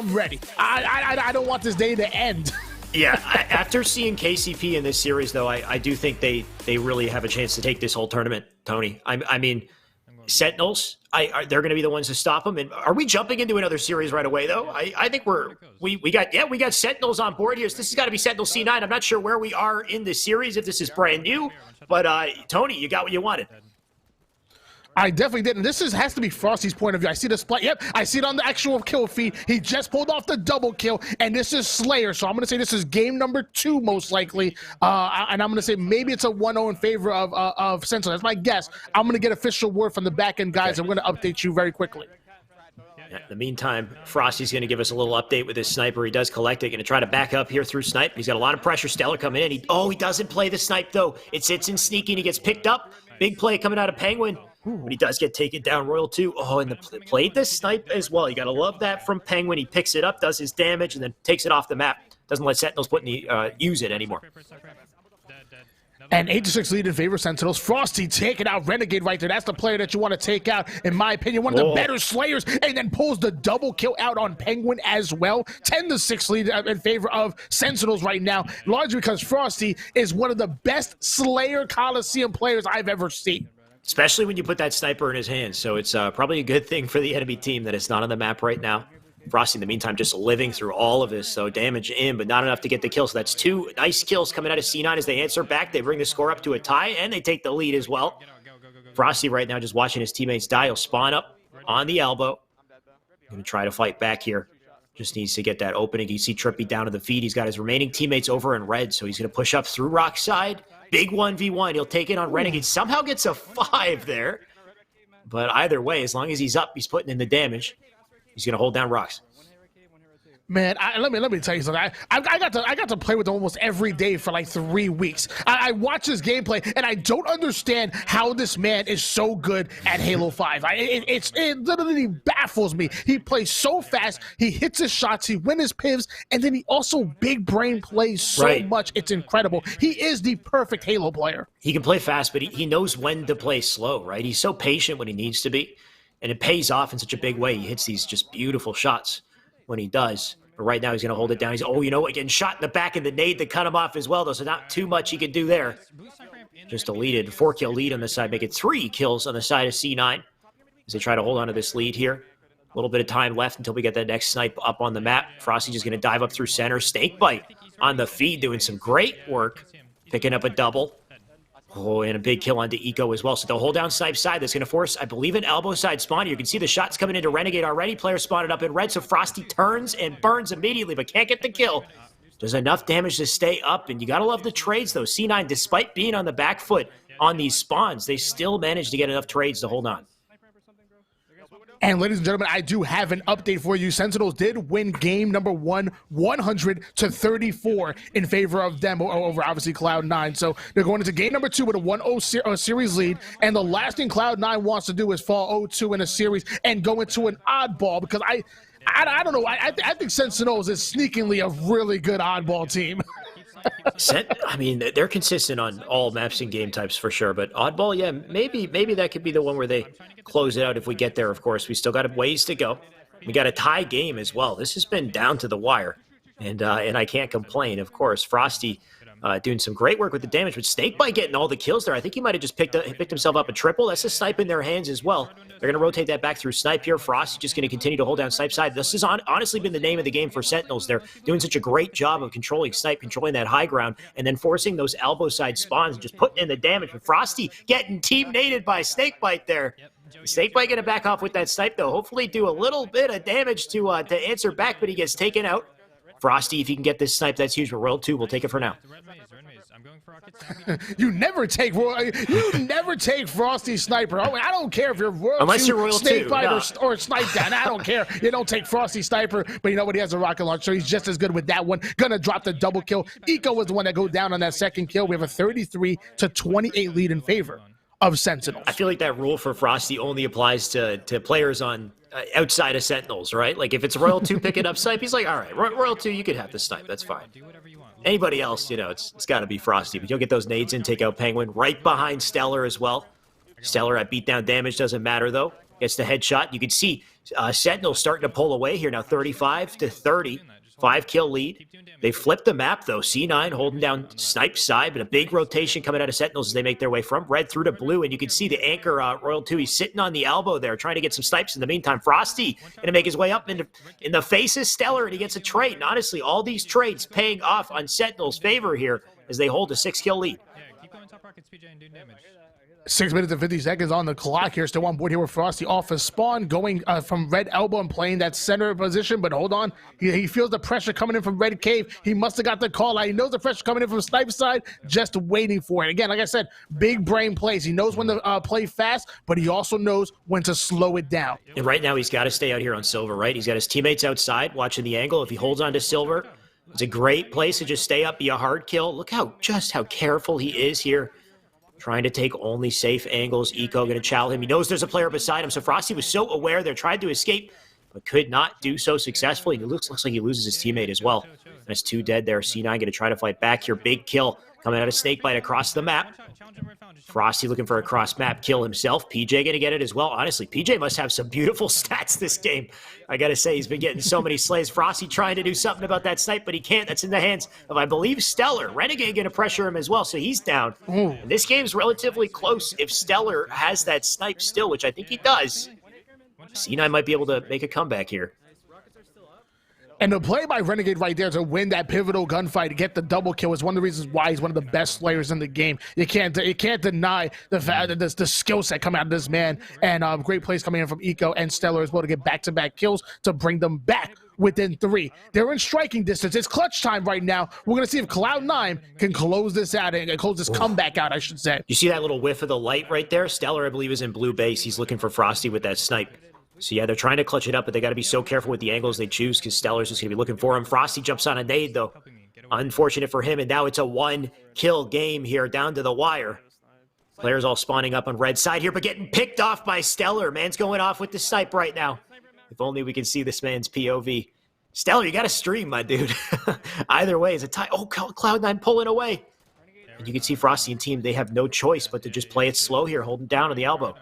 I'm ready. I don't want this day to end. Yeah, after seeing KCP in this series, though, I do think they really have a chance to take this whole tournament, Tony. I mean, Sentinels, they're going to be the ones to stop them. And are we jumping into another series right away, though? I think we got Sentinels on board here. So this has got to be Sentinels C9. I'm not sure where we are in the series, if this is brand new. But, Tony, you got what you wanted. I definitely did, and this has to be Frosty's point of view. I see the split. Yep, I see it on the actual kill feed. He just pulled off the double kill, and this is Slayer. So I'm going to say this is game number 2, most likely. And I'm going to say maybe it's a 1-0 in favor of Sentinel. That's my guess. I'm going to get official word from the back-end guys, and we're going to update you very quickly. In the meantime, Frosty's going to give us a little update with his sniper. He does collect it. Going to try to back up here through snipe. He's got a lot of pressure. Stellar coming in. He doesn't play the snipe, though. It sits in sneaking. He gets picked up. Big play coming out of Penguin. But he does get taken down. Royal 2. And played the snipe as well. You got to love that from Penguin. He picks it up, does his damage, and then takes it off the map. Doesn't let Sentinels use it anymore. And 8-6 lead in favor of Sentinels. Frosty taking out Renegade right there. That's the player that you want to take out, in my opinion. One of the better Slayers, and then pulls the double kill out on Penguin as well. 10-6 lead in favor of Sentinels right now, largely because Frosty is one of the best Slayer Coliseum players I've ever seen. Especially when you put that sniper in his hands. So it's probably a good thing for the enemy team that it's not on the map right now. Frosty, in the meantime, just living through all of this. So damage in, but not enough to get the kill. So that's 2 nice kills coming out of C9 as they answer back. They bring the score up to a tie, and they take the lead as well. Frosty right now just watching his teammates die. He'll spawn up on the elbow. Going to try to fight back here. Just needs to get that opening. You see Trippy down to the feed. He's got his remaining teammates over in red, so he's going to push up through rock side. Big 1v1. He'll take it on Renegade. Somehow gets a 5 there. But either way, as long as he's up, he's putting in the damage. He's going to hold down rocks. Man, let me tell you something. I got to play with him almost every day for like 3 weeks. I watch his gameplay, and I don't understand how this man is so good at Halo 5. It literally baffles me. He plays so fast. He hits his shots. He wins his pivs, and then he also big brain plays so much. It's incredible. He is the perfect Halo player. He can play fast, but he knows when to play slow, right? He's so patient when he needs to be, and it pays off in such a big way. He hits these just beautiful shots when he does. But right now he's going to hold it down. He's, getting shot in the back of the nade to cut him off as well, though, so not too much he can do there. Just deleted. 4-kill lead on the side, make it 3 kills on the side of C9 as they try to hold on to this lead here. A little bit of time left until we get that next snipe up on the map. Frosty just going to dive up through center. Snakebite on the feed, doing some great work, picking up a double. And a big kill onto Eco as well. So they'll hold down snipe side. That's going to force, I believe, an elbow side spawn. You can see the shots coming into Renegade already. Player spotted up in red, so Frosty turns and burns immediately, but can't get the kill. Does enough damage to stay up, and you got to love the trades, though. C9, despite being on the back foot on these spawns, they still managed to get enough trades to hold on. And ladies and gentlemen, I do have an update for you. Sentinels did win game number 1, 100-34 in favor of them over obviously Cloud9. So they're going into game number 2 with a 1-0 series lead. And the last thing Cloud9 wants to do is fall 0-2 in a series and go into an oddball, because I don't know. I think Sentinels is sneakingly a really good oddball team. I mean, they're consistent on all maps and game types for sure, but oddball, yeah, maybe that could be the one where they close it out if we get there. Of course, we still got a ways to go. We got a tie game as well. This has been down to the wire, and I can't complain. Of course, Frosty doing some great work with the damage, but Snakebite getting all the kills there. I think he might have just picked himself up a triple. That's a snipe in their hands as well. They're going to rotate that back through snipe here. Frosty just going to continue to hold down snipe side. This has honestly been the name of the game for Sentinels. They're doing such a great job of controlling snipe, controlling that high ground, and then forcing those elbow side spawns and just putting in the damage. But Frosty getting team-nated by Snakebite there. Snakebite going to back off with that snipe, though. Hopefully do a little bit of damage to answer back, but he gets taken out. Frosty, if he can get this snipe, that's huge. But Royal 2 will take it for now. You never take Frosty sniper. I don't care if you're Royal unless 2, you're Royal 2 or snipe down. I don't care. You don't take Frosty sniper, but you know what? He has a rocket launcher. He's just as good with that one. Gonna drop the double kill. Eco was the one that go down on that second kill. We have a 33-28 lead in favor of Sentinels. I feel like that rule for Frosty only applies to players on outside of Sentinels, right? Like if it's Royal 2 picking up snipe, he's like, all right, Royal 2, you could have the snipe. That's fine. Anybody else, it's got to be Frosty. But you'll get those nades in, take out Penguin. Right behind Stellar as well. Stellar at beatdown damage doesn't matter, though. Gets the headshot. You can see Sentinels starting to pull away here now, 35-30. 5-kill lead. They flipped the map, though. C9 holding down Snipe's side, but a big rotation coming out of Sentinels as they make their way from red through to blue. And you can see the anchor, Royal 2, he's sitting on the elbow there, trying to get some snipes. In the meantime, Frosty going to make his way up in the face of Stellar, and he gets a trade. And honestly, all these trades paying off on Sentinels' favor here as they hold a 6-kill lead. 6 minutes and 50 seconds on the clock here. Still on board here with Frosty off his spawn, going from red elbow and playing that center position. But hold on, he feels the pressure coming in from red cave. He must have got the call out. He knows the pressure coming in from Snipe's side, just waiting for it. Again, like I said, big brain plays. He knows when to play fast, but he also knows when to slow it down. And right now, he's got to stay out here on Silver, right? He's got his teammates outside watching the angle. If he holds on to Silver, it's a great place to just stay up, be a hard kill. Look how careful he is here. Trying to take only safe angles. Eco going to chow him. He knows there's a player beside him. So Frosty was so aware there, tried to escape, but could not do so successfully. It looks like he loses his teammate as well. That's 2 dead there. C9 going to try to fight back here. Big kill coming out of Snakebite across the map. Frosty looking for a cross-map kill himself. PJ going to get it as well. Honestly, PJ must have some beautiful stats this game. I got to say, he's been getting so many slays. Frosty trying to do something about that snipe, but he can't. That's in the hands of, I believe, Stellar. Renegade going to pressure him as well, so he's down. And this game's relatively close if Stellar has that snipe still, which I think he does. C9 might be able to make a comeback here. And the play by Renegade right there to win that pivotal gunfight, to get the double kill, is one of the reasons why he's one of the best slayers in the game. You can't deny the fact that the skill set coming out of this man, and great plays coming in from Eco and Stellar as well to get back-to-back kills to bring them back within 3. They're in striking distance. It's clutch time right now. We're going to see if Cloud9 can close this out and close this comeback out, I should say. You see that little whiff of the light right there? Stellar, I believe, is in blue base. He's looking for Frosty with that snipe. So yeah, they're trying to clutch it up, but they got to be so careful with the angles they choose because Stellar's just going to be looking for him. Frosty jumps on a nade, though. Unfortunate for him, and now it's a 1-kill game here down to the wire. Players all spawning up on red side here, but getting picked off by Stellar. Man's going off with the snipe right now. If only we can see this man's POV. Stellar, you got to stream, my dude. Either way, it's a tie. Oh, Cloud9 pulling away. And you can see Frosty and team, they have no choice but to just play it slow here, holding down on the elbow.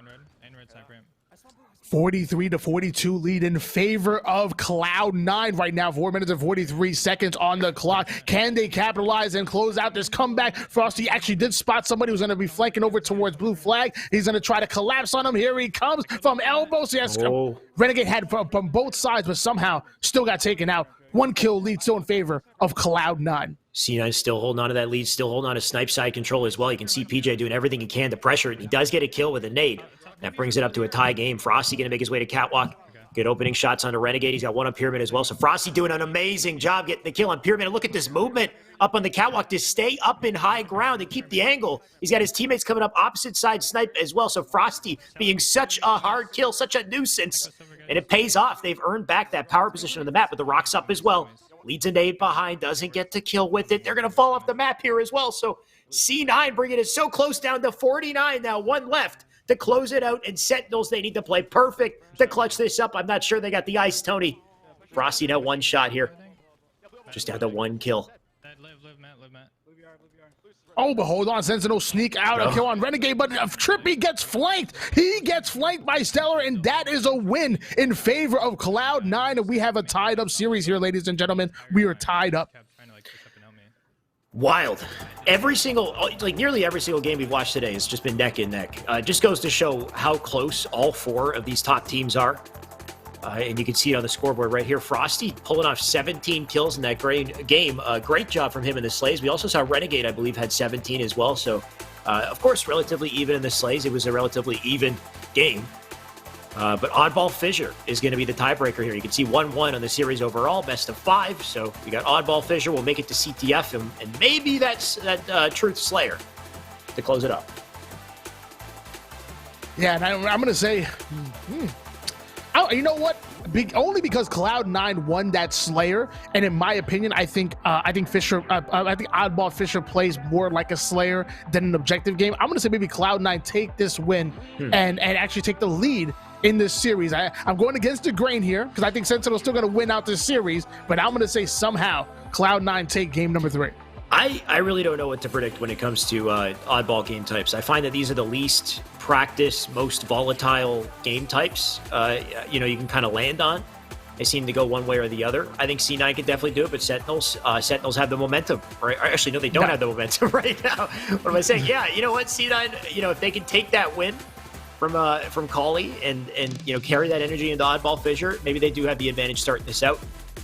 43-42 lead in favor of Cloud9 right now. 4 minutes and 43 seconds on the clock. Can they capitalize and close out this comeback? Frosty actually did spot somebody who's going to be flanking over towards blue flag. He's going to try to collapse on him. Here he comes from elbow. So yes, Renegade had from both sides, but somehow still got taken out. 1-kill lead still in favor of Cloud9. C9 still holding on to that lead, still holding on to snipe side control as well. You can see PJ doing everything he can to pressure it. He does get a kill with a nade. That brings it up to a tie game. Frosty going to make his way to Catwalk. Good opening shots on the Renegade. He's got one on Pyramid as well. So Frosty doing an amazing job getting the kill on Pyramid. And look at this movement up on the Catwalk to stay up in high ground and keep the angle. He's got his teammates coming up opposite side snipe as well. So Frosty being such a hard kill, such a nuisance. And it pays off. They've earned back that power position on the map, but the rock's up as well. Leads a nade behind, doesn't get to kill with it. They're going to fall off the map here as well. So C9 bringing it so close down to 49 now, 1 left to close it out. And Sentinels, they need to play perfect to clutch this up. I'm not sure they got the ice, Tony. Frosty now 1 shot here. Just down to 1 kill. Oh, but hold on. Sentinel sneak out a kill on Renegade, but Trippy gets flanked. He gets flanked by Stellar, and that is a win in favor of Cloud9. And we have a tied-up series here, ladies and gentlemen. We are tied up. Wild. Nearly every single game we've watched today has just been neck and neck. Just goes to show how close all 4 of these top teams are. And you can see it on the scoreboard right here. Frosty pulling off 17 kills in that great game. Great job from him in the slays. We also saw Renegade, I believe, had 17 as well. So, of course, relatively even in the slays. It was a relatively even game. But Oddball Fissure is going to be the tiebreaker here. You can see 1-1 on the series overall, best of 5. So we got Oddball Fissure. We'll make it to CTF, and maybe that's that Truth Slayer to close it up. Yeah, and I'm going to say... you know what? Only because Cloud9 won that Slayer, and in my opinion, I think Fissure, I think Oddball Fissure plays more like a Slayer than an objective game. I'm gonna say maybe Cloud9 take this win and actually take the lead in this series. I'm going against the grain here because I think Sentinel's still gonna win out this series, but I'm gonna say somehow Cloud9 take game number 3. I really don't know what to predict when it comes to oddball game types. I find that these are the least practiced, most volatile game types. You can kind of land on. They seem to go one way or the other. I think C9 can definitely do it, but Sentinels have the momentum. Right? Actually, no, they don't have the momentum right now. What am I saying? Yeah, you know what, C9. If they can take that win from Cauley and carry that energy into oddball fissure, maybe they do have the advantage starting this out.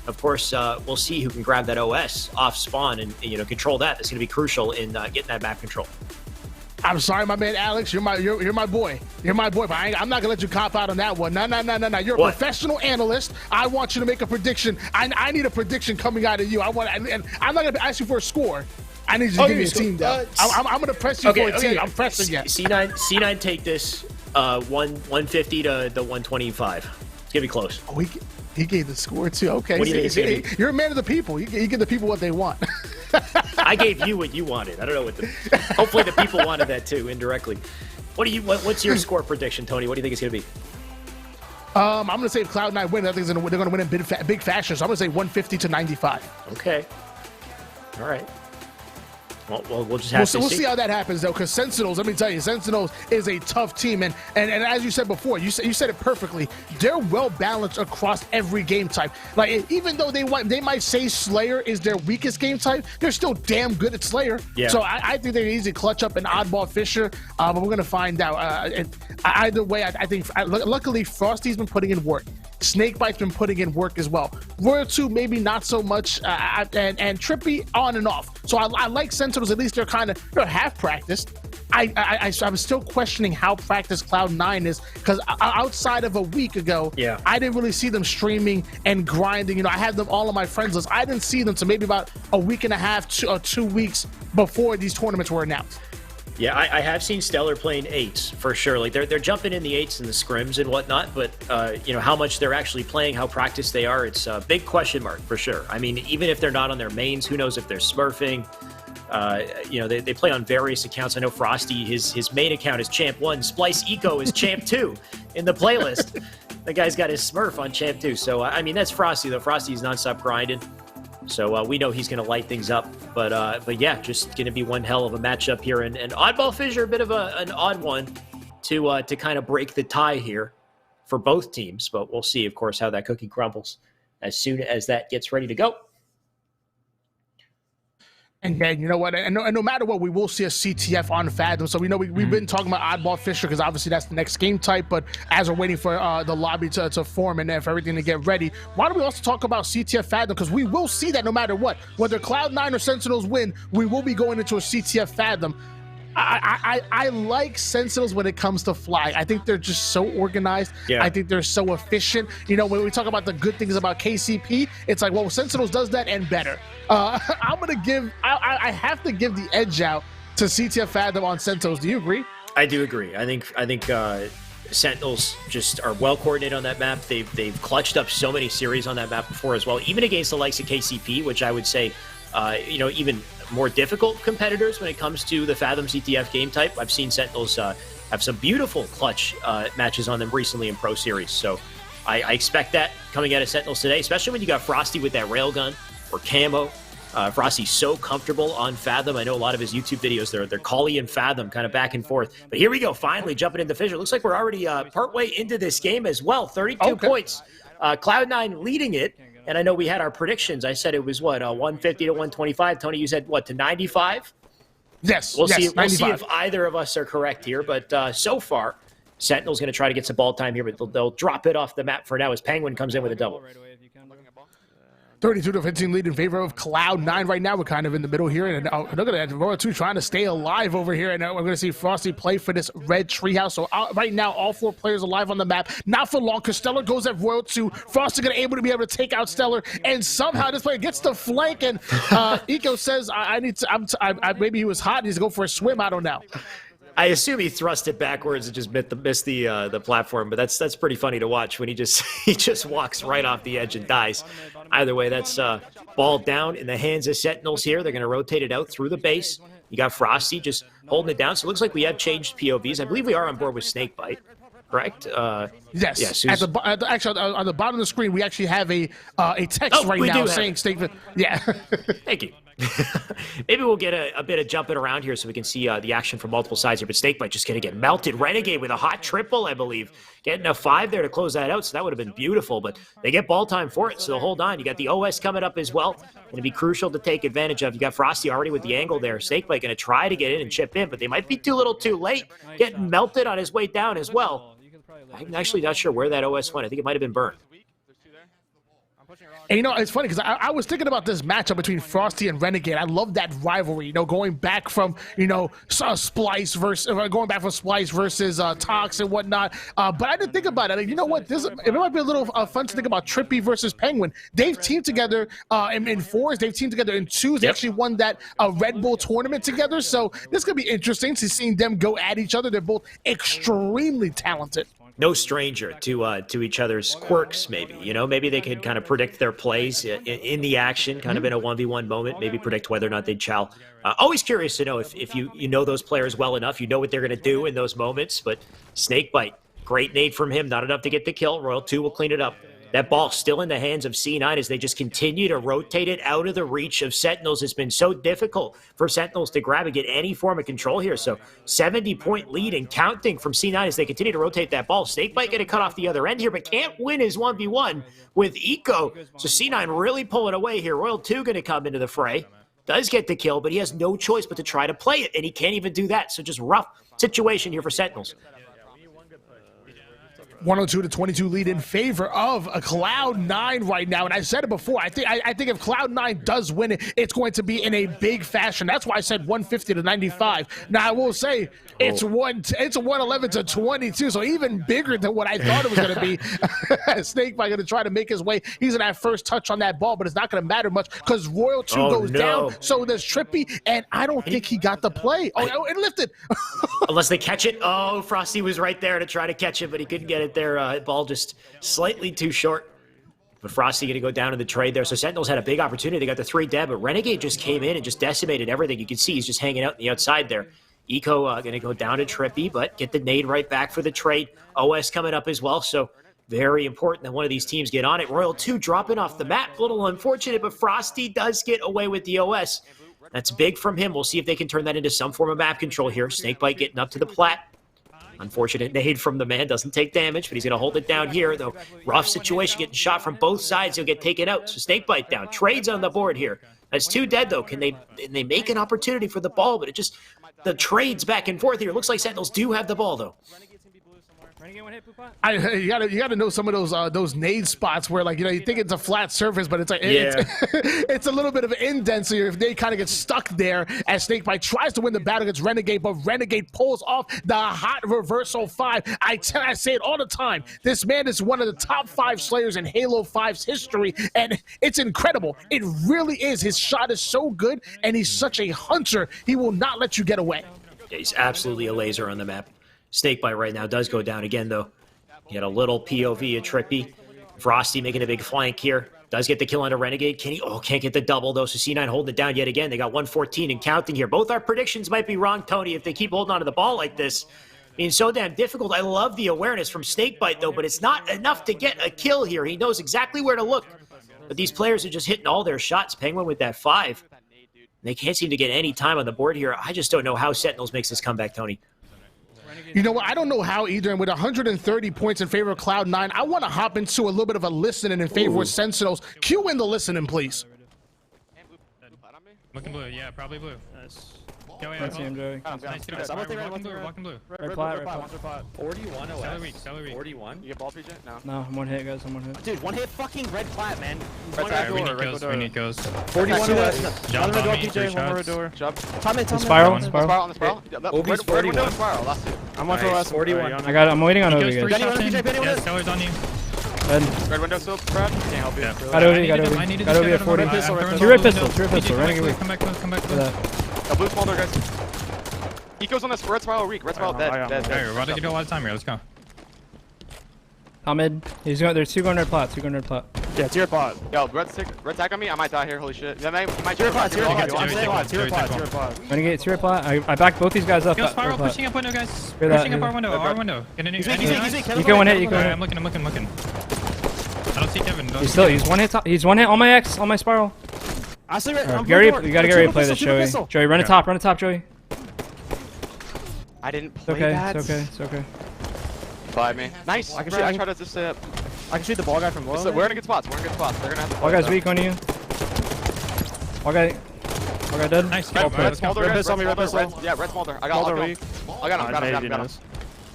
Of course, we'll see who can grab that OS off spawn and control that. That's going to be crucial in getting that map control. I'm sorry, my man Alex. You're my boy. You're my boy. But I'm not gonna let you cop out on that one. No. You're a professional analyst. I want you to make a prediction. I need a prediction coming out of you. And I'm not gonna ask you for a score. I need you to give me a team though. I'm gonna press you for a team. I'm pressing you. C9 take this 150 to the 125. It's gonna be close. Oh, he gave the score too. Okay. What do you think? You're a man of the people. You give the people what they want. I gave you what you wanted. I don't know hopefully the people wanted that too, indirectly. What's your score prediction, Tony? What do you think it's going to be? I'm going to say if Cloud9 win, I think they're going to win in big fashion. So I'm going to say 150 to 95. Okay. All right. Well, we'll just have to see. We'll see how that happens, though, because Sentinels, let me tell you, Sentinels is a tough team. And as you said before, you said it perfectly. They're well-balanced across every game type. Like, even though they might say Slayer is their weakest game type, they're still damn good at Slayer. Yeah. So I think they can easily clutch up an oddball Fisher, but we're going to find out. Either way, I think, luckily, Frosty's been putting in work. Snakebite's been putting in work as well. Royal 2, maybe not so much, and Trippy on and off. So I like Sentinels, at least they're half practiced. I'm still questioning how practiced Cloud9 is, because outside of a week ago, I didn't really see them streaming and grinding. I had them all on my friends list. I didn't see them until maybe about a week and a half to 2 weeks before these tournaments were announced. Yeah, I have seen Stellar playing 8s for sure. Like they're jumping in the 8s and the scrims and whatnot, but how much they're actually playing, how practiced they are, it's a big question mark for sure. I mean, even if they're not on their mains, who knows if they're smurfing? They play on various accounts. I know Frosty, his main account is Champ 1. Splice Eco is Champ 2 in the playlist. The guy's got his smurf on Champ 2. So, that's Frosty, though. Frosty's nonstop grinding. So we know he's going to light things up. But yeah, just going to be one hell of a matchup here. And Oddball Fissure, a bit of an odd one to kind of break the tie here for both teams. But we'll see, of course, how that cookie crumbles as soon as that gets ready to go. And then, you know what? And no matter what, we will see a CTF on Fathom. So we know we've been talking about Oddball Fisher because obviously that's the next game type. But as we're waiting for the lobby to form and for everything to get ready, why don't we also talk about CTF Fathom? Because we will see that no matter what. Whether Cloud9 or Sentinels win, we will be going into a CTF Fathom. I like Sentinels when it comes to fly. I think they're just so organized. Yeah. I think they're so efficient. When we talk about the good things about KCP, it's like, well, Sentinels does that and better. I have to give the edge out to CTF Fathom on Sentinels. Do you agree? I do agree. I think Sentinels just are well coordinated on that map. They've clutched up so many series on that map before as well, even against the likes of KCP, which I would say, even more difficult competitors when it comes to the Fathom CTF game type. I've seen Sentinels have some beautiful clutch matches on them recently in Pro Series. So I expect that coming out of Sentinels today, especially when you got Frosty with that railgun or camo. Frosty's so comfortable on Fathom. I know a lot of his YouTube videos, they're Cauley and Fathom kind of back and forth. But here we go, finally jumping into Fissure. Looks like we're already partway into this game as well. 32 points. Cloud9 leading it. And I know we had our predictions. I said it was, 150 to 125. Tony, you said, to 95? Yes. We'll see if either of us are correct here. But so far, Sentinel's going to try to get some ball time here, but they'll drop it off the map for now as Penguin comes in with a double. 32 to 15 lead in favor of Cloud9 right now. We're kind of in the middle here. And look at that. Royal 2 trying to stay alive over here. And we're going to see Frosty play for this red treehouse. So right now, all 4 players alive on the map. Not for long, because Stellar goes at Royal 2. Frosty going to be able to take out Stellar. And somehow this player gets the flank. And Eco says, maybe he was hot. He needs to go for a swim. I don't know. I assume he thrust it backwards and just missed the platform, but that's pretty funny to watch when he just walks right off the edge and dies. Either way, that's ball down in the hands of Sentinels here. They're going to rotate it out through the base. You got Frosty just holding it down. So it looks like we have changed POVs. I believe we are on board with Snakebite, correct? Yes. Yes. Actually, on the bottom of the screen, we actually have a text right now saying Snakebite. Yeah. Thank you. Maybe we'll get a bit of jumping around here so we can see the action from multiple sides here. But Snakebite just going to get melted. Renegade with a hot triple, I believe. Getting a 5 there to close that out, so that would have been beautiful. But they get ball time for it, so they'll hold on. You got the OS coming up as well. Going to be crucial to take advantage of. You got Frosty already with the angle there. Snakebite going to try to get in and chip in, but they might be too little too late. Getting melted on his way down as well. I'm actually not sure where that OS went. I think it might have been burned. And, you know, it's funny because I was thinking about this matchup between Frosty and Renegade. I love that rivalry, you know, going back from, you know, Splice versus Tox and whatnot. But I didn't think about it. Like, you know what? It might be a little fun to think about Trippy versus Penguin. They've teamed together in fours. They've teamed together in twos. They actually won that Red Bull tournament together. So this could be interesting to seeing them go at each other. They're both extremely talented. No stranger to each other's quirks, maybe. You know, maybe they could kind of predict their plays in the action, kind of in a 1v1 moment, maybe predict whether or not they'd chow. Always curious to know if you know those players well enough, you know what they're going to do in those moments. But Snakebite, great nade from him, not enough to get the kill. Royal 2 will clean it up. That ball still in the hands of C9 as they just continue to rotate it out of the reach of Sentinels. It's been so difficult for Sentinels to grab and get any form of control here. So 70-point lead and counting from C9 as they continue to rotate that ball. Snakebite getting cut off the other end here, but can't win his 1v1 with Eco. So C9 really pulling away here. Royal 2 going to come into the fray. Does get the kill, but he has no choice but to try to play it, and he can't even do that. So just rough situation here for Sentinels. 102-22 lead in favor of a Cloud9 right now. And I said it before, I think if Cloud9 does win it, it's going to be in a big fashion. That's why I said 150-95. Now I will say it's a 111-22, so even bigger than what I thought it was going to be. Snakebite going to try to make his way. He's in that first touch on that ball, but it's not going to matter much because Royal 2 goes down. So there's Trippy, and I don't think he got the play. Oh, it lifted. Unless they catch it. Oh, Frosty was right there to try to catch it, but he couldn't get it there. Ball just slightly too short. But Frosty going to go down in the trade there. So Sentinels had a big opportunity. They got the 3 dead, but Renegade just came in and just decimated everything. You can see he's just hanging out on the outside there. Eco going to go down to Trippy, but get the nade right back for the trade. OS coming up as well, so very important that one of these teams get on it. Royal 2 dropping off the map. A little unfortunate, but Frosty does get away with the OS. That's big from him. We'll see if they can turn that into some form of map control here. Snakebite getting up to the plat. Unfortunate nade from the man, doesn't take damage, but he's going to hold it down here, though. Rough situation, getting shot from both sides. He'll get taken out. So Snakebite down. Trades on the board here. That's 2 dead, though. Can they make an opportunity for the ball? But it just, the trades back and forth here. It looks like Sentinels do have the ball, though. You gotta know some of those nade spots where, like, you know, you think it's a flat surface, but it's like it's a little bit of an indent. So if they kind of get stuck there, as Snakebite tries to win the battle against Renegade, but Renegade pulls off the hot reversal 5. I say it all the time. This man is one of the top 5 slayers in Halo 5's history, and it's incredible. It really is. His shot is so good, and he's such a hunter. He will not let you get away. Yeah, he's absolutely a laser on the map. Snakebite right now does go down again, though. He had a little POV of Trippy. Frosty making a big flank here. Does get the kill on a Renegade. Can he? Oh, can't get the double, though. So C9 holding it down yet again. They got 114 and counting here. Both our predictions might be wrong, Tony, if they keep holding on to the ball like this. I mean, so damn difficult. I love the awareness from Snakebite, though, but it's not enough to get a kill here. He knows exactly where to look. But these players are just hitting all their shots. Penguin with that 5. They can't seem to get any time on the board here. I just don't know how Sentinels makes this comeback, Tony. You know what? I don't know how either. And with 130 points in favor of Cloud9, I want to hop into a little bit of a listening in favor of Sentinels. Cue in the listening, please. Looking blue, yeah, probably blue. Nice. Go ahead. Can't see him, Joey. Nice, get walking blue. Red plat. 41 OS. Celery. 41. You get ball, PJ? No. No, I'm one hit, guys. I'm one hit. Dude, one hit fucking red plat, man. Alright, we need goes. We need goes. 41 OS. Jump on me, 3 PJ, one more shots. door. Jump. Top mid. Spiral Spiral. on the spiral. OB's 41. Spiral, last 2. I'm one for Nice. OS. 41. I got it. I'm waiting on He OB, goes 3 guys. shots in. Benny, Yeah, Stellar's on you. Red window still, Brad? Can't help you. Yeah. Got OB, I got needed OB. to Got OB get at 40. I'm throwing Two red the pistols, two red window. pistols. Running away. Come back blue, come back For blue. that. A blue small door, guys. Eco's on this red spiral weak. Red spiral dead. Alright, we're about to get a lot of time here. Let's go. Top mid. He's going. There's 2 going red plat. 2 going red plat. Yeah, tier pot. Yo, red tag on me. I might die here. Holy shit. Yeah, man, my tier pot. Tier pot. Renegade, 2 red plat. I backed both these guys up. Go spiral, pushing up window, guys. Hear that, Pushing up hear our window, our window. Get a new. You can one hit. You can I'm one looking. I don't see Kevin. hit. He's one hit. He's one hit on my X. On my spiral. Actually, Gary, you gotta get ready to play this, Joey. Joey, run the top, Joey. I didn't It's play okay, that. it's okay, it's okay. By me. Nice. I can Bro, shoot- I I can- tried to just stay up. I can shoot the ball guy from low. So we're in good spots. We're in good spots. They're gonna have to. All play guys though. weak on you. All guy dead. Nice. Red, Well red played. smolder, Red guys. pistol, Red red smolder, pistol. yeah, red smolder. I got Smolder him. weak. I got him. Got him. Got him.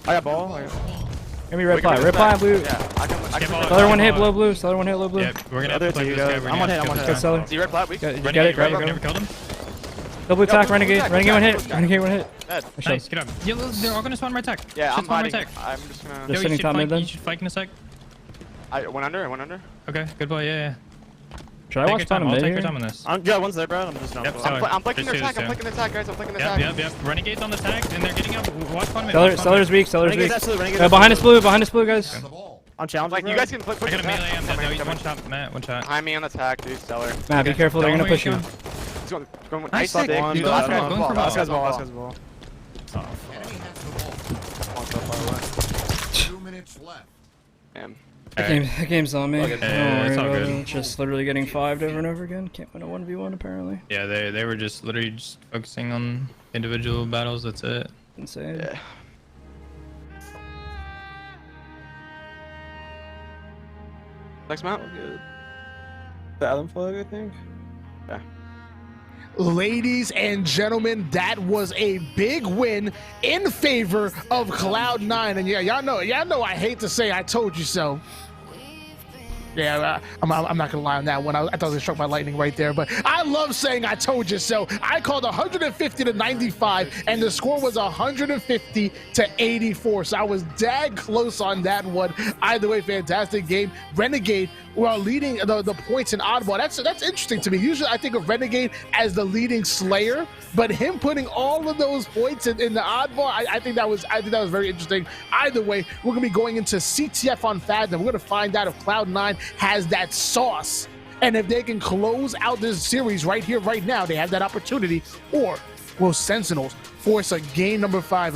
I got ball. Give me red We can pie, move red back. pie, blue. Yeah, I can. ball. Stellar one hit, low blue. Stellar one hit, low blue. Yeah, we're gonna have to play this guy. We're gonna I'm on have to hit, kill I'm on this Good guy. Stellar. See red flat weak. You get Renegade, it, grab right? it, Never grab it. killed him. Double attack, blue renegade. attack, Renegade one blue hit. attack. Renegade one hit. Dead. Nice, get up. Yeah, they're all gonna spawn right tech. Yeah, Should I'm spawn right fighting. tech. I'm just gonna. They're Yo, sitting you should top mid flank- then? You should flank in a sec. I went under. I went under. Okay, good boy. Yeah. Should I Take watch your time. bottom I'll mid take your here? time on this. Yeah, one's there, bro. I'm just not. Yep, Yep, Stellar. I'm flicking their Just attack. I'm shoot flicking the attack, guys. I'm flicking the Yep, attack. yep. Renegade's on the tag, and they're getting up. Watch bottom mid. watch bottom Stellar's mid. weak, Stellar's weak. Renegade's absolute. Behind us blue, guys. I'm challenging. Like you guys can flick. I got a Matt. melee. I'm dead. Coming, No, he's coming. one shot. Matt, one shot. Behind me on the attack, dude. Stellar. Matt, be careful, they're Don't gonna know push where you. you're He's going. Nice Nice stick, stick, dude. dude. Last Last guy, guy. going for Last guy's ball. ball. Last guy's ball. Damn. That game's on me. Don't Yeah, worry it's all about good. it. Just literally getting 5'd over and over again. Can't win a 1v1 apparently. Yeah, they were just literally just focusing on individual battles. That's it. Insane. Yeah. Next map. The Allen flag, I think. Ladies and gentlemen, that was a big win in favor of Cloud9. And yeah, y'all know I hate to say I told you so. Yeah, I'm not gonna lie on that one. I thought they struck my lightning right there, but I love saying I told you so. I called 150 to 95, and the score was 150 to 84. So I was dag close on that one. Either way, fantastic game. Renegade while leading the points in oddball. That's interesting to me. Usually I think of Renegade as the leading slayer, but him putting all of those points in the oddball, I think that was very interesting. Either way, we're gonna be going into CTF on Fathom. We're gonna find out if Cloud9 has that sauce, and if they can close out this series right here, right now, they have that opportunity, or will Sentinels force a game number 5?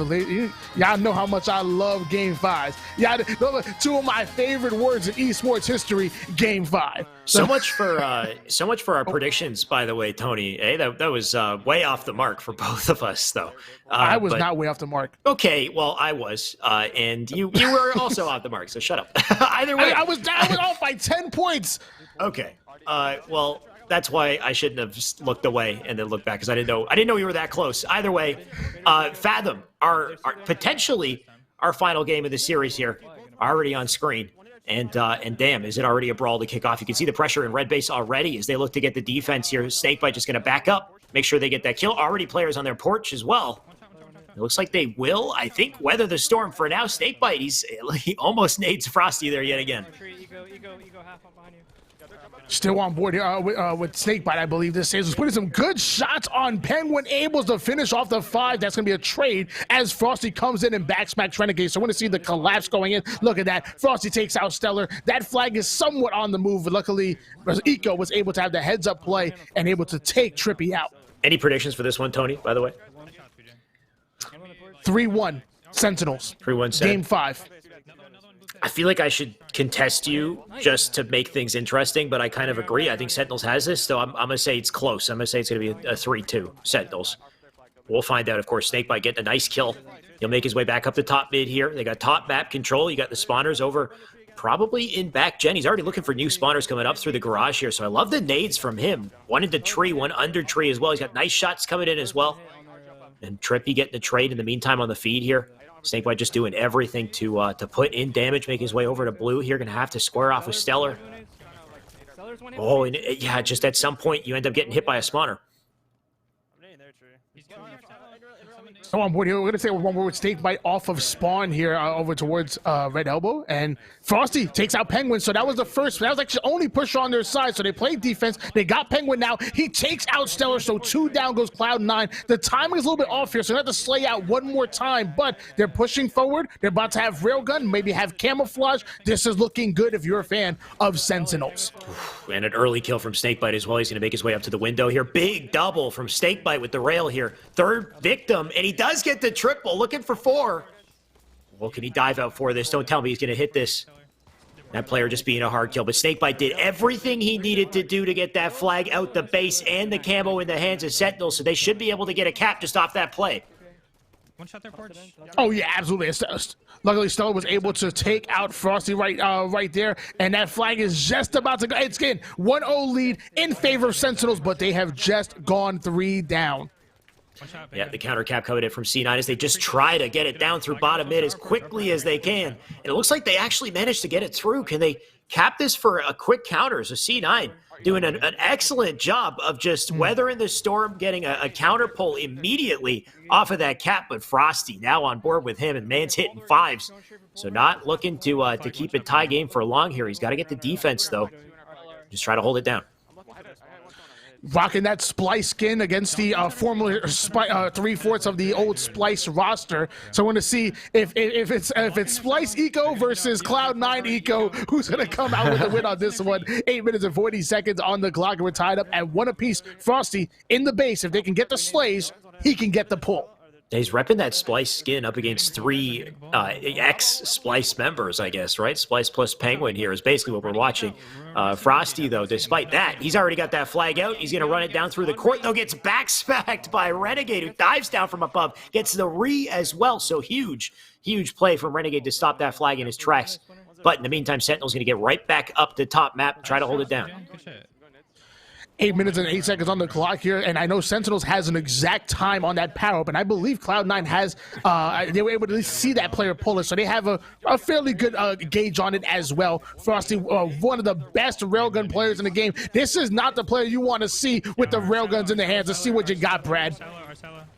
Y'all know how much I love game 5s. Yeah, those are two of my favorite words in esports history, game 5. So much for our predictions, by the way, Tony. Hey, that was way off the mark for both of us, though. I was but- not way off the mark. Okay, well, I was, and you were also off the mark. So shut up. Either way, I was off by 10 points. okay. Well, that's why I shouldn't have just looked away and then looked back, because I didn't know you were that close. Either way, Fathom, our potentially our final game of the series here, already on screen. And damn, is it already a brawl to kick off? You can see the pressure in red base already as they look to get the defense here. Snakebite just going to back up, make sure they get that kill. Already players on their porch as well. It looks like they will, I think, weather the storm for now. Snakebite, he almost nades Frosty there yet again. Ego half up behind you. Still on board here with Snakebite, I believe this is. Putting some good shots on Penguin, able to finish off the 5. That's going to be a trade as Frosty comes in and backsmacks Renegade. So I want to see the collapse going in. Look at that. Frosty takes out Stellar. That flag is somewhat on the move. But luckily, Eco was able to have the heads-up play and able to take Trippy out. Any predictions for this one, Tony, by the way? 3-1 Sentinels. 3-1 Game 5. I feel like I should contest you just to make things interesting, but I kind of agree. I think Sentinels has this, so I'm going to say it's close. I'm going to say it's going to be a 3-2 Sentinels. We'll find out, of course. Snakebite getting a nice kill. He'll make his way back up the top mid here. They got top map control. You got the spawners over probably in back gen. He's already looking for new spawners coming up through the garage here, so I love the nades from him. One into tree, one under tree as well. He's got nice shots coming in as well. And Trippy getting the trade in the meantime on the feed here. Snakebite just doing everything to put in damage, making his way over to blue here. Going to have to square off with Stellar. Oh, and yeah, just at some point you end up getting hit by a spawner. So on board here, we're going to say one more with Snakebite off of spawn here over towards Red Elbow. And Frosty takes out Penguin. So that was the first. That was actually the only push on their side. So they played defense. They got Penguin now. He takes out Stellar. So 2 down goes Cloud9. The timing is a little bit off here. So they have to slay out one more time. But they're pushing forward. They're about to have Railgun, maybe have Camouflage. This is looking good if you're a fan of Sentinels. And an early kill from Snakebite as well. He's going to make his way up to the window here. Big double from Snakebite with the rail here. Third victim. And he does get the triple. Looking for 4. Well, can he dive out for this? Don't tell me he's going to hit this. That player just being a hard kill. But Snakebite did everything he needed to do to get that flag out the base and the camo in the hands of Sentinels, so they should be able to get a cap just off that play. One shot there, Porch. Oh yeah, absolutely. Luckily, Stella was able to take out Frosty right there, and that flag is just about to go. It's getting 1-0 lead in favor of Sentinels, but they have just gone 3 down. Yeah, the counter cap coming in from C9 as they just try to get it down through bottom mid as quickly as they can. And it looks like they actually managed to get it through. Can they cap this for a quick counter? So C9 doing an excellent job of just weathering the storm, getting a counter pull immediately off of that cap. But Frosty now on board with him, and man's hitting 5s. So not looking to keep it tie game for long here. He's got to get the defense, though. Just try to hold it down. Rocking that Splice skin against the former 3/4 of the old Splice roster. So I want to see if it's Splice Eco versus Cloud9 Eco, who's going to come out with a win on this one. 8 minutes and 40 seconds on the clock, and we're tied up at 1 apiece. Frosty in the base. If they can get the slays, he can get the pull. He's repping that Splice skin up against 3 ex-Splice members, I guess, right? Splice plus Penguin here is basically what we're watching. Frosty, though, despite that, he's already got that flag out. He's going to run it down through the court, though, gets backspacked by Renegade, who dives down from above, gets the re as well. So huge play from Renegade to stop that flag in his tracks. But in the meantime, Sentinel's going to get right back up the top map and try to hold it down. 8 minutes and 8 seconds on the clock here, and I know Sentinels has an exact time on that power up, and I believe Cloud9 has, they were able to at least see that player pull it, so they have a fairly good gauge on it as well. Frosty, one of the best railgun players in the game. This is not the player you want to see with the railguns in the hands. Let's see what you got, Brad.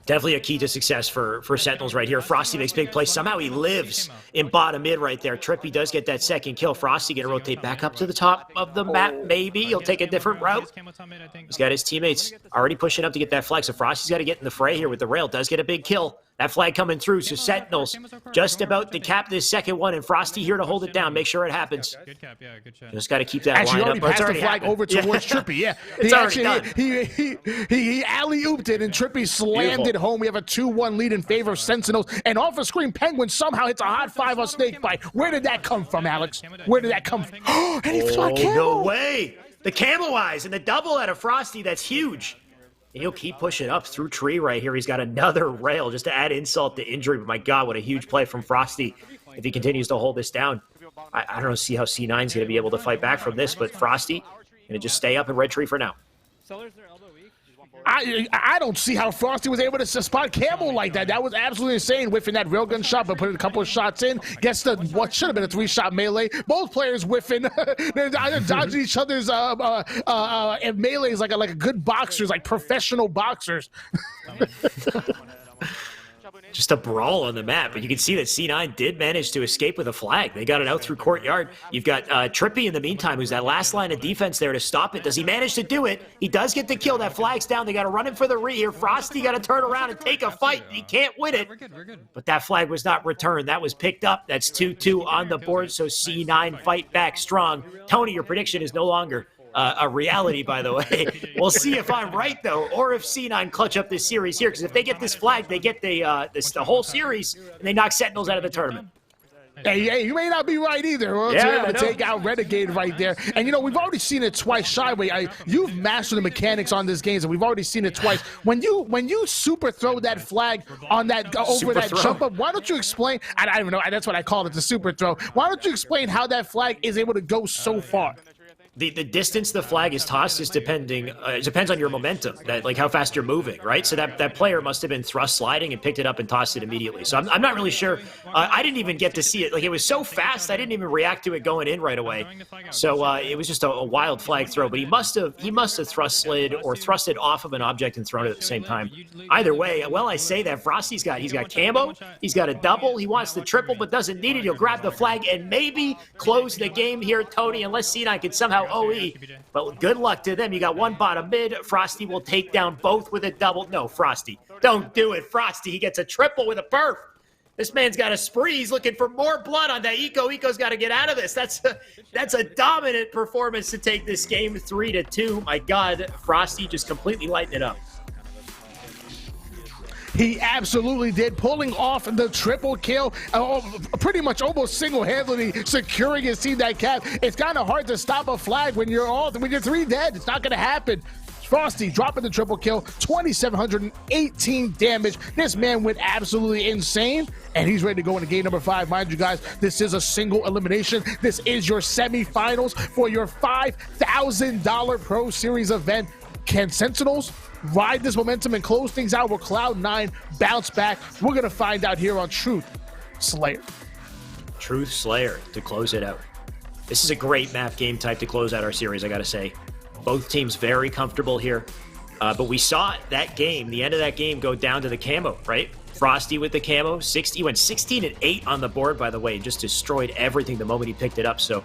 Definitely a key to success for Sentinels right here. Frosty makes big plays. Somehow he lives in bottom mid right there. Trippy does get that second kill. Frosty going to rotate back up to the top of the map. Maybe he'll take a different route. He's got his teammates already pushing up to get that flag. So Frosty's got to get in the fray here with the rail. Does get a big kill. That flag coming through. So Sentinels just about to cap this second one, and Frosty here to hold it down. Make sure it happens. Good cap, yeah, good shot. Just got to keep that Actually, line already up. passed the flag over towards Trippy. Yeah, It's already done. He alley-ooped it, and Trippy slammed it home. We have a 2-1 lead in favor of Sentinels, and off a screen, Penguin somehow hits a hot 5 on Snakebite. Where did that come from, Alex? Where did that come from? And he shot camo. No way! The camo eyes and the double out of Frosty. That's huge. And he'll keep pushing up through tree right here. He's got another rail just to add insult to injury. But my God, what a huge play from Frosty if he continues to hold this down. I don't see how C9's going to be able to fight back from this, but Frosty going to just stay up in red tree for now. I don't see how Frosty was able to spot camo like that. That was absolutely insane, whiffing that railgun shot, but putting a couple of shots in. Gets the what should have been a 3-shot melee. Both players whiffing. They're dodging each other's melees like a good boxers, like professional boxers. Just a brawl on the map, but you can see that C9 did manage to escape with a flag. They got it out through courtyard. You've got Trippy in the meantime, who's that last line of defense there to stop it. Does he manage to do it? He does get the kill. That flag's down. They got to run him for the re here. Frosty got to turn around and take a fight. He can't win it. We're good. But that flag was not returned. That was picked up. That's 2-2 on the board, so C9 fight back strong. Tony, your prediction is no longer a reality, by the way. We'll see if I'm right, though, or if C9 clutch up this series here, because if they get this flag, they get the whole series, and they knock Sentinels out of the tournament. Hey, you may not be right either. Well, Yeah, able to take out Renegade right there. And, you know, we've already seen it twice, Shyway. You've mastered the mechanics on this game, and we've already seen it twice. When you super throw that flag on that over Super that throw. jump up, why don't you explain? I don't even know. That's what I call it, the super throw. Why don't you explain how that flag is able to go so far? The distance the flag is tossed is depending. It depends on your momentum, like how fast you're moving, right? So that player must have been thrust sliding and picked it up and tossed it immediately. So I'm not really sure. I didn't even get to see it. Like, it was so fast, I didn't even react to it going in right away. So it was just a wild flag throw. But he must have thrust slid or thrusted off of an object and thrown it at the same time. Either way, well, I say that Frosty's got camo, he's got a double, he wants the triple but doesn't need it. He'll grab the flag and maybe close the game here, Tony, unless C9 can somehow OE. But good luck to them. You got one bottom mid. Frosty will take down both with a double. No, Frosty, don't do it. Frosty, he gets a triple with a perf. This man's got a spree. He's looking for more blood on that Eco. Eco's got to get out of this. That's a dominant performance to take this game 3-2. My God, Frosty just completely lighting it up. He absolutely did, pulling off the triple kill, pretty much almost single-handedly securing his team that cap. It's kind of hard to stop a flag when you're 3 dead. It's not going to happen. Frosty dropping the triple kill, 2,718 damage. This man went absolutely insane, and he's ready to go into game number 5. Mind you guys, this is a single elimination. This is your semifinals for your $5,000 Pro Series event. Can Sentinels ride this momentum and close things out? Will Cloud9 bounce back? We're going to find out here on Truth Slayer. Truth Slayer to close it out. This is a great map game type to close out our series, I got to say. Both teams very comfortable here. But we saw that game, the end of that game, go down to the camo, right? Frosty with the camo, he went 16 and 8 on the board, by the way, and just destroyed everything the moment he picked it up. So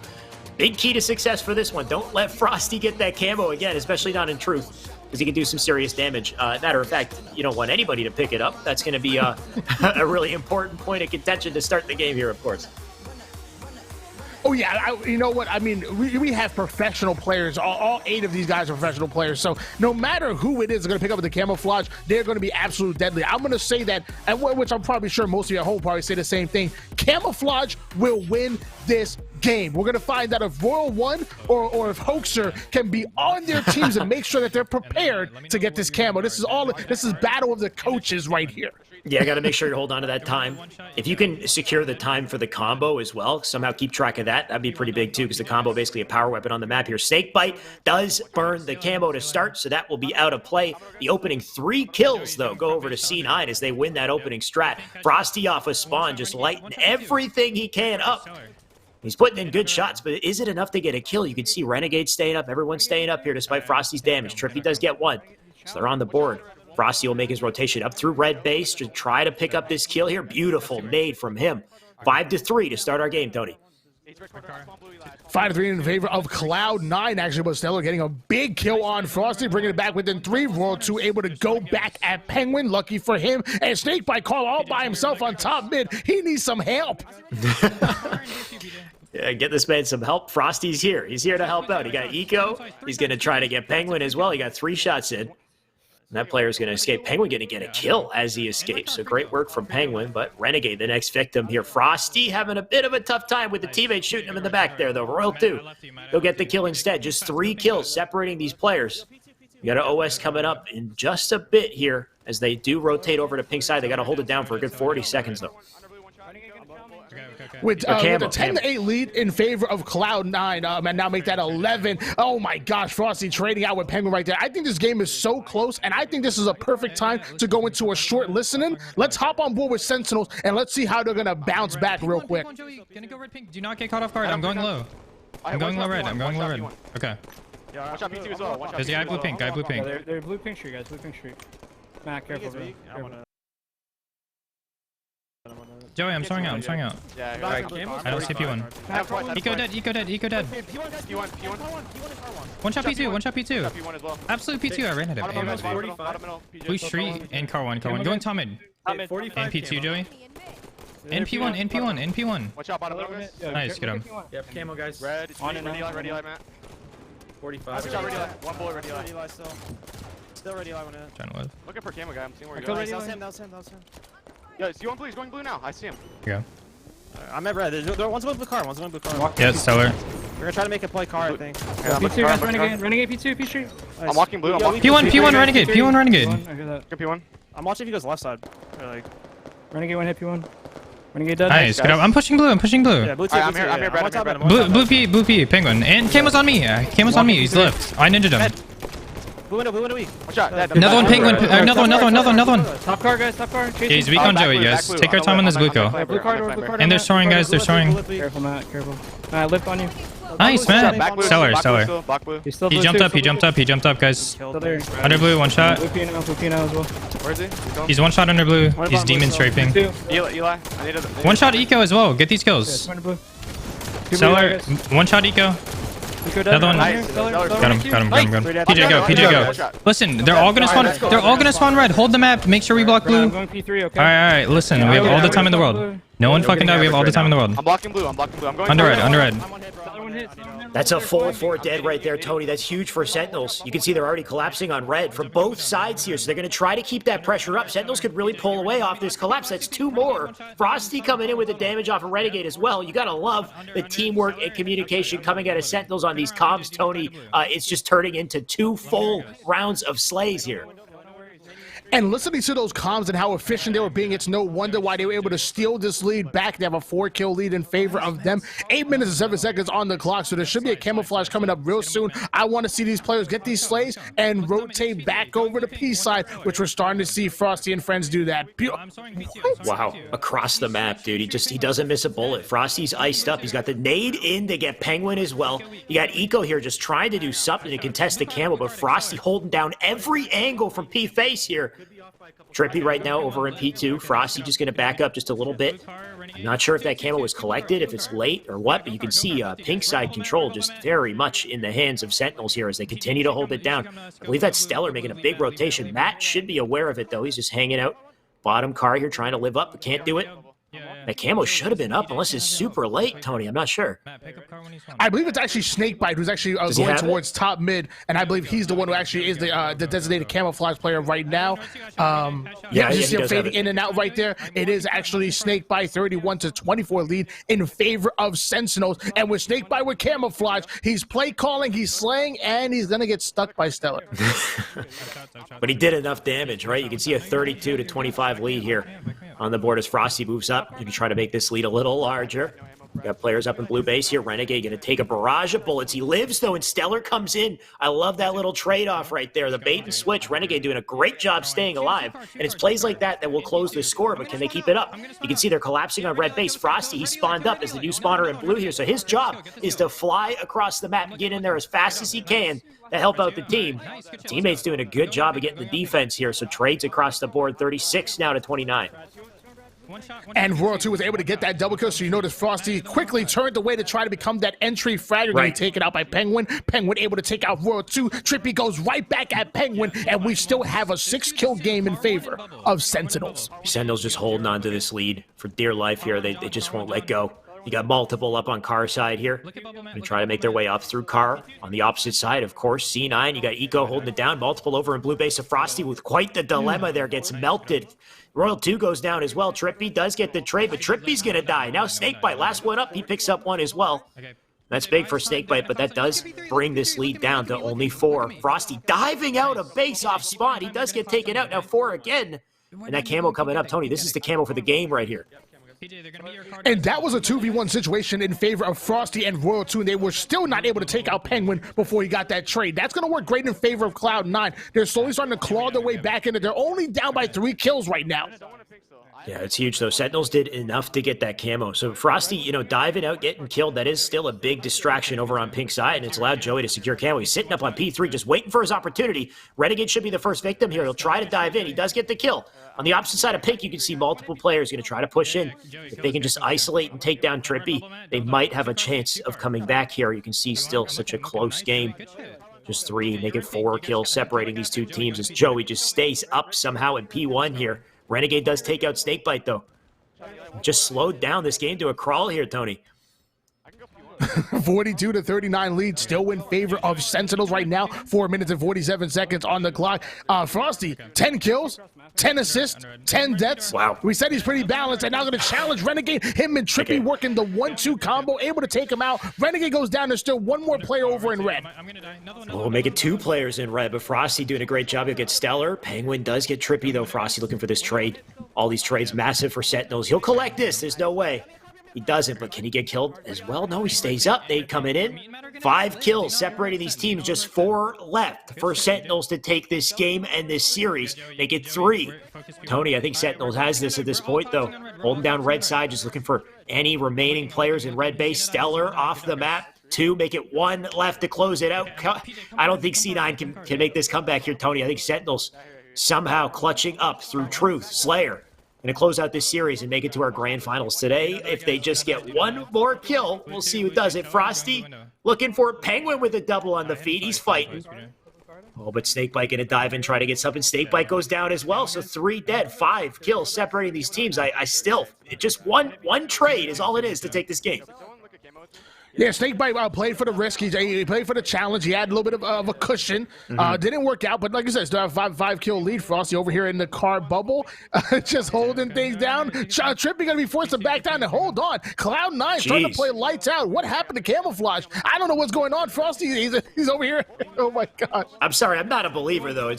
big key to success for this one. Don't let Frosty get that camo again, especially not in Truth, because he can do some serious damage. Matter of fact, you don't want anybody to pick it up. That's going to be a really important point of contention to start the game here, of course. Oh, yeah, you know what? I mean, we have professional players. All 8 of these guys are professional players. So no matter who it is going to pick up with the camouflage, they're going to be absolute deadly. I'm going to say that, which I'm probably sure most of you at home probably say the same thing. Camouflage will win this game. We're going to find out if Royal 1 or if Hoaxer can be on their teams and make sure that they're prepared to get this camo. This is battle of the coaches right here. Yeah, I got to make sure you hold on to that time. If you can secure the time for the combo as well, somehow keep track of that, that'd be pretty big too, because the combo basically a power weapon on the map here. Snakebite does burn the camo to start, so that will be out of play. The opening 3 kills, though, go over to C9 as they win that opening strat. Frosty off a spawn, just lighting everything he can up. He's putting in good shots, but is it enough to get a kill? You can see Renegade staying up, everyone's staying up here despite Frosty's damage. Trippy does get 1, so they're on the board. Frosty will make his rotation up through red base to try to pick up this kill here. Beautiful nade from him. 5-3 to start our game, Tony. 5-3 in favor of Cloud9, actually, but Stellar getting a big kill on Frosty, bringing it back within 3. Royal 2 able to go back at Penguin. Lucky for him. And Snakebite Carl all by himself on top mid. He needs some help. Yeah, get this man some help. Frosty's here. He's here to help out. He got Eco. He's going to try to get Penguin as well. He got 3 shots in. And that player is going to escape. Penguin going to get a kill as he escapes. So great work from Penguin, but Renegade, the next victim here. Frosty having a bit of a tough time with the teammate shooting him in the back there, though. Royal 2, he'll get the kill instead. Just 3 kills separating these players. You got an OS coming up in just a bit here as they do rotate over to pink side. They got to hold it down for a good 40 seconds, though. With a 10-8 lead in favor of Cloud9, and now make that 11. Oh my gosh, Frosty trading out with Penguin right there. I think this game is so close, and I think this is a perfect time to go into a short listening. Let's hop on board with Sentinels, and let's see how they're going to bounce back real quick. Gonna go red pink. Do not get caught off guard. I'm going low. I'm going low red. I'm going low red. Okay. Yeah, watch out P2 as well. Watch out There's a guy blue pink. Guy blue pink. They're blue pink street, guys. Blue pink street. Matt, careful, bro. Careful. Joey, I'm throwing out. I'm throwing out. Yeah, I don't see P1. Eco dead. Eco dead. Eco dead. P1. One shot P2. One shot P2. P1 as well. Absolute P2. I ran at it. Blue street and car one. Car one. Going top mid. And P2, Joey. And P1. And P1. And P1. Watch out bottom middle, guys. Nice. Get him. Yep, camo guys. Red, ready light, Matt. 45. Watch out, ready light. 1 bullet, ready light. Still ready live on it. Trying to live. Looking for camo guy. I'm seeing where I you're killed going. ready. That was him. Yo, is you on blue? He's going blue now. I see him. Here I'm at red. One's going blue car. One's going blue car. Yeah, Stellar. We're gonna try to make a play car, I think. Yeah, P2, guys, Renegade P2, P street. I'm walking blue. I'm walking P1 Renegade. P1 Renegade. I hear that. Good P1. I'm watching if he goes left side. Or like, Renegade 1 hit P1. Renegade dead. Nice. Get up. I'm pushing blue. I'm pushing blue. yeah, blue two, I'm blue here, two, I'm here, yeah. Brad, I'm here, Brad. Blue P. Penguin. And Camo's on me. Camo's on me. He's left. I ninja'd him. Blue window weak. Watch out. Another one, Penguin. Another one. Top car, guys, top car. Yeah, he's weak on Joey, yes. Take our time on this blue kill. Blue card. And they're soaring, guys. They're soaring. Careful, Matt, careful. Lift on you. Nice, man. Stellar. Black blue. He's still He blue jumped too, up. He jumped up. He jumped up, guys. Still there. Under blue, 1 shot. Blue P now as well. Where is he? He's 1 shot under blue. He's demon strafing. 2. Eli. I need a 1 shot eco as well. Get these kills. Under blue. Stellar. 1 shot eco. Another one. Nice. Got him. PJ go. Listen, they're all gonna spawn. They're all gonna spawn red. Hold the map. Make sure we block blue. I'm All going P3, okay? right. Listen, we have all the time in the world. No one fucking die. We have all the time in the world. I'm blocking blue. I'm going Under red. Another one That's a full 4 dead right there, Tony. That's huge for Sentinels. You can see they're already collapsing on red from both sides here, so they're going to try to keep that pressure up. Sentinels could really pull away off this collapse. That's 2 more. Frosty coming in with the damage off of Renegade as well. You got to love the teamwork and communication coming out of Sentinels on these comms, Tony. It's just turning into 2 full rounds of slays here. And listening to those comms and how efficient they were being, it's no wonder why they were able to steal this lead back. They have a 4-kill lead in favor of them. 8 minutes and 7 seconds on the clock, so there should be a camouflage coming up real soon. I want to see these players get these slays and rotate back over to P side, which we're starting to see Frosty and friends do that. Wow, across the map, dude. He doesn't miss a bullet. Frosty's iced up. He's got the nade in to get Penguin as well. You got Eco here just trying to do something to contest the camo, but Frosty holding down every angle from P face here. Trippy right now over in P2. Frosty just going to back up just a little bit. I'm not sure if that camo was collected, if it's late or what, but you can see pink side control just very much in the hands of Sentinels here as they continue to hold it down. I believe that's Stellar making a big rotation. Matt should be aware of it, though. He's just hanging out. Bottom car here trying to live up, but can't do it. That camo should have been up unless it's super late, Tony. I'm not sure. I believe it's actually Snakebite who's actually going towards top mid, and I believe he's the one who actually is the designated camouflage player right now. You see him fading in and out right there. It is actually Snakebite, 31-24 lead in favor of Sentinels. And with Snakebite with camouflage, he's play calling, he's slaying, and he's going to get stuck by Stellar. But he did enough damage, right? You can see a 32-25 lead here on the board as Frosty moves up. You can try to make this lead a little larger. We got players up in blue base here. Renegade going to take a barrage of bullets. He lives, though, and Stellar comes in. I love that little trade-off right there. The bait and switch. Renegade doing a great job staying alive. And it's plays like that that will close the score, but can they keep it up? You can see they're collapsing on red base. Frosty, he spawned up as the new spawner in blue here. So his job is to fly across the map and get in there as fast as he can to help out the team. Teammates doing a good job of getting the defense here. So trades across the board, 36 now to 29. And Royal 2 was able to get that double kill, so you notice Frosty quickly turned away to try to become that entry fragger. Right. Taken out by Penguin. Penguin able to take out Royal 2. Trippy goes right back at Penguin, and we still have a 6-kill game in favor of Sentinels. Sentinels just holding on to this lead for dear life here. They just won't let go. You got multiple up on car side here. Gonna try to make their way up through car. On the opposite side, of course, C9. You got Eco holding it down. Multiple over in blue base of Frosty with quite the dilemma there. Gets melted. Royal 2 goes down as well. Trippy does get the trade, but Trippy's going to die. Now Snakebite, last one up. He picks up one as well. That's big for Snakebite, but that does bring this lead down to only 4. Frosty diving out of base off spawn. He does get taken out. Now 4 again. And that camo coming up. Tony, this is the camo for the game right here. And that was a 2v1 situation in favor of Frosty and Royal 2, and they were still not able to take out Penguin before he got that trade. That's going to work great in favor of Cloud9. They're slowly starting to claw their way back into it. They're only down by 3 kills right now. Yeah, it's huge, though. Sentinels did enough to get that camo. So Frosty, you know, diving out, getting killed, that is still a big distraction over on pink side, and it's allowed Joey to secure camo. He's sitting up on P3, just waiting for his opportunity. Renegade should be the first victim here. He'll try to dive in. He does get the kill. On the opposite side of pink, you can see multiple players going to try to push in. If they can just isolate and take down Trippy, they might have a chance of coming back here. You can see still such a close game. Just 3, making 4 kills, separating these two teams as Joey just stays up somehow in P1 here. Renegade does take out Snakebite, though. Just slowed down this game to a crawl here, Tony. 42-39 lead, still in favor of Sentinels right now. 4 minutes and 47 seconds on the clock. Frosty, 10 kills, 10 assists, 10 deaths. Wow. We said he's pretty balanced, and now going to challenge Renegade. Him and Trippy working the 1-2 combo, able to take him out. Renegade goes down. There's still one more player over in red. We'll make it 2 players in red, but Frosty doing a great job. He'll get Stellar. Penguin does get Trippy, though. Frosty looking for this trade. All these trades massive for Sentinels. He'll collect this. There's no way. He doesn't, but can he get killed as well? No, he stays up. Nade coming in. 5 kills separating these teams. Just 4 left for Sentinels to take this game and this series. Make it 3. Tony, I think Sentinels has this at this point, though. Holding down red side, just looking for any remaining players in red base. Stellar off the map. 2, make it 1 left to close it out. I don't think C9 can make this comeback here, Tony. I think Sentinels somehow clutching up through Truth, Slayer. Going to close out this series and make it to our grand finals today. If they just get 1 more kill, we'll see who does it. Frosty looking for Penguin with a double on the feet. He's fighting. Oh, but Snakebite going to dive in, try to get something. Snakebite goes down as well, so 3 dead, 5 kills separating these teams. I still, just one trade is all it is to take this game. Yeah, Snakebite played for the risk. He played for the challenge. He had a little bit of a cushion. Didn't work out, but like I said, still have five kill lead. Frosty over here in the car bubble, just holding things down. Trippy gonna be forced to back down and hold on. Cloud9 trying to play lights out. What happened to Camouflage? I don't know what's going on. Frosty, he's over here. Oh my gosh. I'm sorry, I'm not a believer though.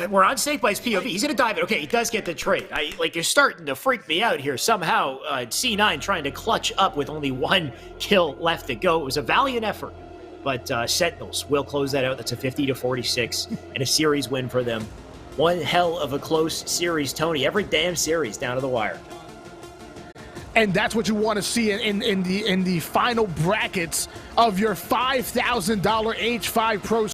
We're on Snakebite's POV. He's gonna dive it. Okay, he does get the trade. You're starting to freak me out here. Somehow, C9 trying to clutch up with only 1 kill left to go. It was a valiant effort, but Sentinels will close that out. That's a 50-46 and a series win for them. One hell of a close series, Tony. Every damn series down to the wire. And that's what you want to see in the final brackets of your $5,000 H5 Pro